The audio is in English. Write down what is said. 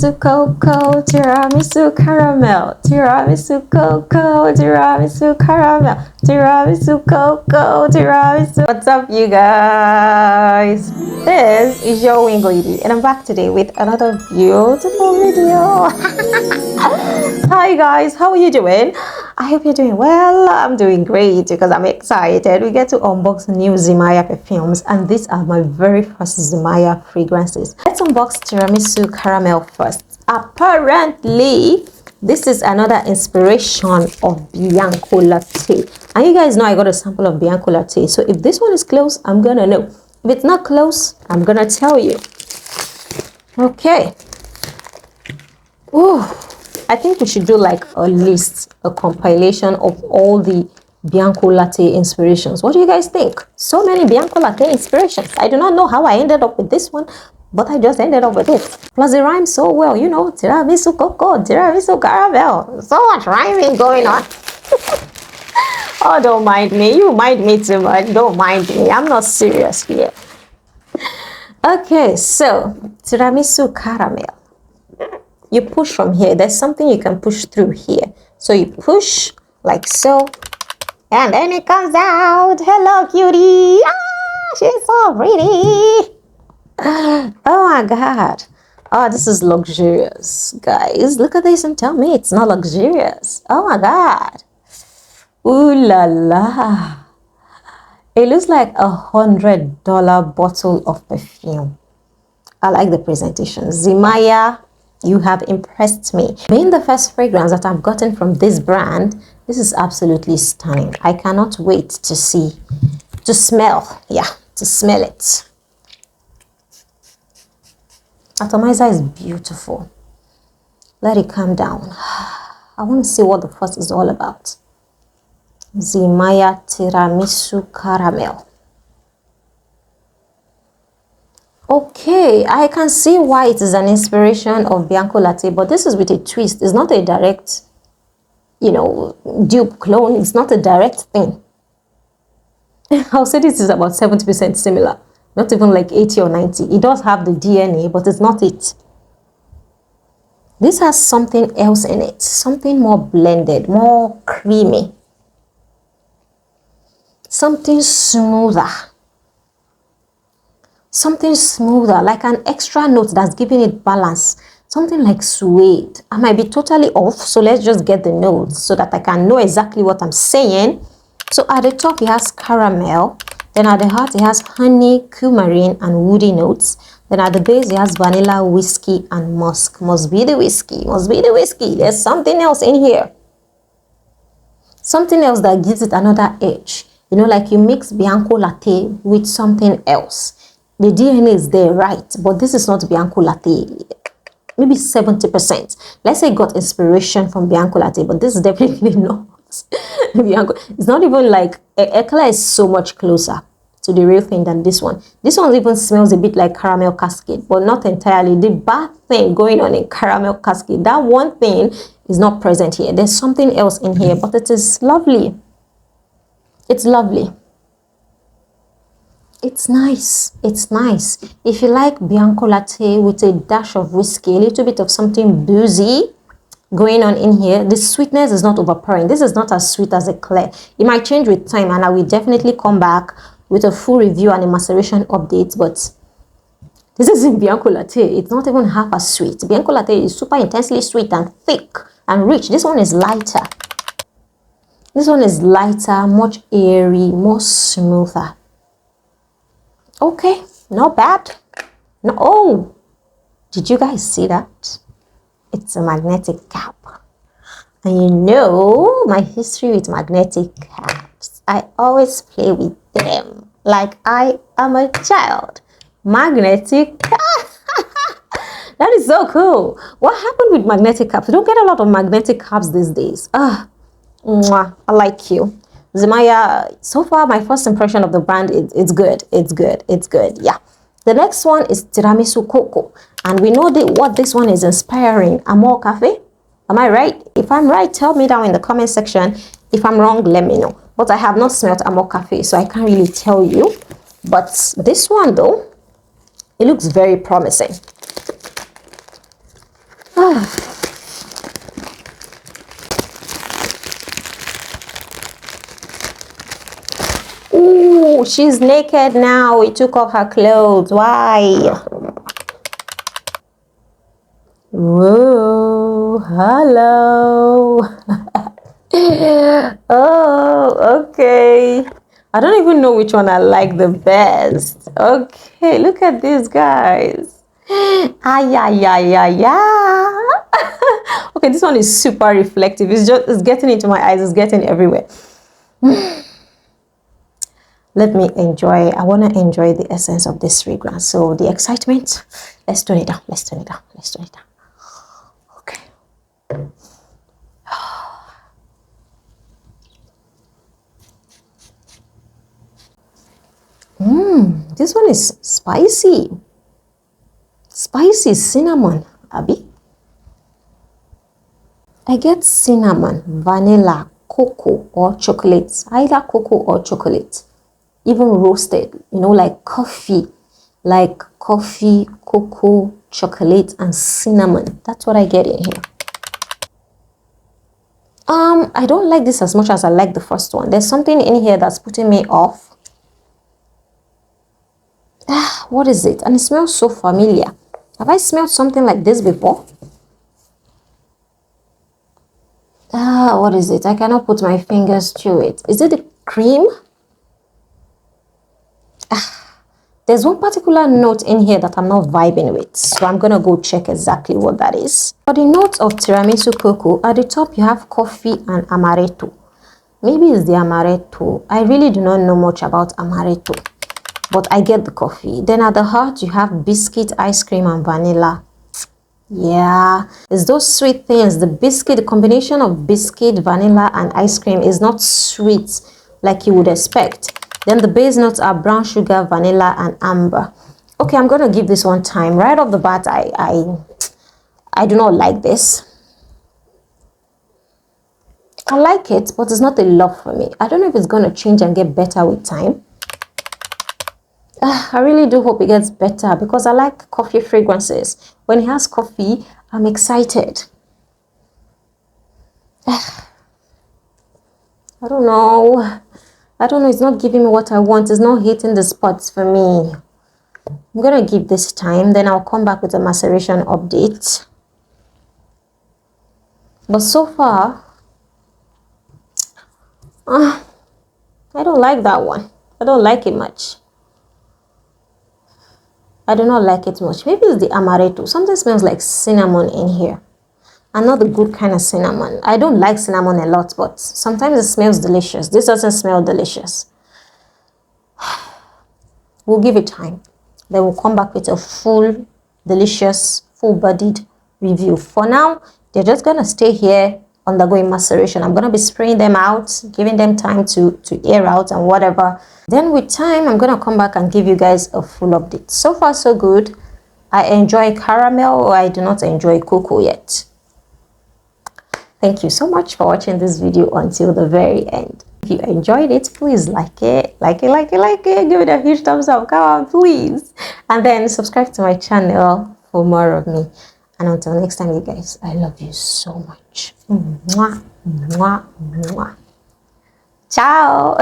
Tiramisu Coco, Tiramisu Caramel, Tiramisu Coco, Tiramisu Caramel, Tiramisu Coco, Tiramisu. What's up, you guys? This is your Wing Lady, and I'm back today with another beautiful video. Hi guys, how are you doing? I hope you're doing well. I'm doing great because I'm excited. We get to unbox new Zimaya perfumes, and these are my very first Zimaya fragrances. Let's unbox Tiramisu Caramel first. Apparently, this is another inspiration of Bianco Latte. And you guys know I got a sample of Bianco Latte. So if this one is close, I'm gonna know. If it's not close, I'm gonna tell you. Okay. Ooh. I think we should do like a list, a compilation of all the Bianco Latte inspirations. What do you guys think? So many Bianco Latte inspirations. I do not know how I ended up with this one, but I just ended up with it. Plus it rhymes so well, you know, Tiramisu Coco, Tiramisu Caramel. So much rhyming going on. Oh, don't mind me. You mind me too much. Don't mind me. I'm not serious here. Okay, so Tiramisu Caramel. You push from here. There's something you can push through here. So you push like so, and then it comes out. Hello, cutie. Ah, she's so pretty. Oh my God. Oh, this is luxurious, guys. Look at this and tell me it's not luxurious. Oh my God. Ooh la la. It looks like $100 bottle of perfume. I like the presentation. Zimaya, you have impressed me. Being the first fragrance that I've gotten from this brand, this is absolutely stunning. I cannot wait to see, to smell it. Atomizer is beautiful. Let it calm down. I want to see what the fuss is all about. Zimaya Tiramisu Caramel. Okay, I can see why it is an inspiration of Bianco Latte, but this is with a twist. It's not a direct, you know, dupe clone. It's not a direct thing. I'll say this is about 70% similar. Not even like 80 or 90. It does have the DNA, but it's not it. This has something else in it. Something more blended, more creamy. Something smoother. Something smoother, like an extra note that's giving it balance. Something like suede. I might be totally off, so let's just get the notes so that I can know exactly what I'm saying. So at the top, it has caramel. Then at the heart, it has honey, coumarin, and woody notes. Then at the base, it has vanilla, whiskey, and musk. Must be the whiskey. Must be the whiskey. There's something else in here. Something else that gives it another edge. You know, like you mix Bianco Latte with something else. The DNA is there, right? But this is not Bianco Latte. Maybe 70%. Let's say it got inspiration from Bianco Latte, but this is definitely not Bianco. It's not even like Eclair is so much closer to the real thing than this one. This one even smells a bit like caramel cascade, but not entirely. The bad thing going on in caramel cascade, that one thing is not present here. There's something else in here, but it is lovely. It's lovely. It's nice. It's nice. If you like Bianco Latte with a dash of whiskey, a little bit of something boozy going on in here, the sweetness is not overpowering. This is not as sweet as Eclair. It might change with time, and I will definitely come back with a full review and a maceration update, but this isn't Bianco Latte. It's not even half as sweet. Bianco Latte is super intensely sweet and thick and rich. This one is lighter. This one is lighter, much airy, more smoother. Okay, not bad. No, oh, did you guys see that? It's a magnetic cap. And you know my history with magnetic caps. I always play with them like I am a child. Magnetic cap. That is so cool. What happened with magnetic caps? We don't get a lot of magnetic caps these days. Mwah, I like you. Zimaya, so far my first impression of the brand, it's good. It's good. It's good. Yeah. The next one is Tiramisu Coco. And we know what this one is inspiring. Amor Cafe. Am I right? If I'm right, tell me down in the comment section. If I'm wrong, let me know. But I have not smelled Amor Cafe, so I can't really tell you. But this one though, it looks very promising. Ooh, she's naked now. We took off her clothes. Why? Whoa, hello. Oh, okay. I don't even know which one I like the best. Okay, look at this, guys. Ah, yeah, yeah, yeah, yeah. Okay, this one is super reflective. It's getting into my eyes. It's getting everywhere. Let me enjoy. I want to enjoy the essence of this fragrance. So the excitement, let's tone it down. Let's tone it down. Let's tone it down. Okay. This one is spicy. Spicy cinnamon, Abby. I get cinnamon, vanilla, cocoa, or chocolate. Either cocoa or chocolate. Even roasted, you know, like coffee, cocoa, chocolate, and cinnamon. That's what I get in here. I don't like this as much as I like the first one. There's something in here that's putting me off. What is it? And it smells so familiar. Have I smelled something like this before? What is it? I cannot put my fingers to it. Is it the cream? There's one particular note in here that I'm not vibing with, so I'm gonna go check exactly what that is. For the notes of Tiramisu Coco, at the top you have coffee and amaretto. Maybe it's the amaretto. I really do not know much about amaretto, but I get the coffee. Then at the heart you have biscuit, ice cream, and vanilla. Yeah, it's those sweet things. The biscuit, the combination of biscuit, vanilla, and ice cream is not sweet like you would expect. Then the base notes are brown sugar, vanilla, and amber. Okay, I'm gonna give this one time. Right off the bat, I do not like this. I like it, but it's not a love for me. I don't know if it's gonna change and get better with time. I really do hope it gets better because I like coffee fragrances. When it has coffee, I'm excited. I don't know. I don't know. It's not giving me what I want. It's not hitting the spots for me. I'm going to give this time. Then I'll come back with a maceration update. But so far, I don't like that one. I don't like it much. I do not like it much. Maybe it's the amaretto. Something smells like cinnamon in here. And not the good kind of cinnamon. I don't like cinnamon a lot, but sometimes it smells delicious. This doesn't smell delicious. We'll give it time. Then we'll come back with a full, delicious, full-bodied review. For now, they're just going to stay here undergoing maceration. I'm going to be spraying them out, giving them time to air out and whatever. Then with time, I'm going to come back and give you guys a full update. So far, so good. I enjoy caramel, or I do not enjoy cocoa yet. Thank you so much for watching this video until the very end. If you enjoyed it, please like it, give it a huge thumbs up, come on, please. And then subscribe to my channel for more of me. And until next time, you guys, I love you so much. Mwah, mwah, mwah. Ciao.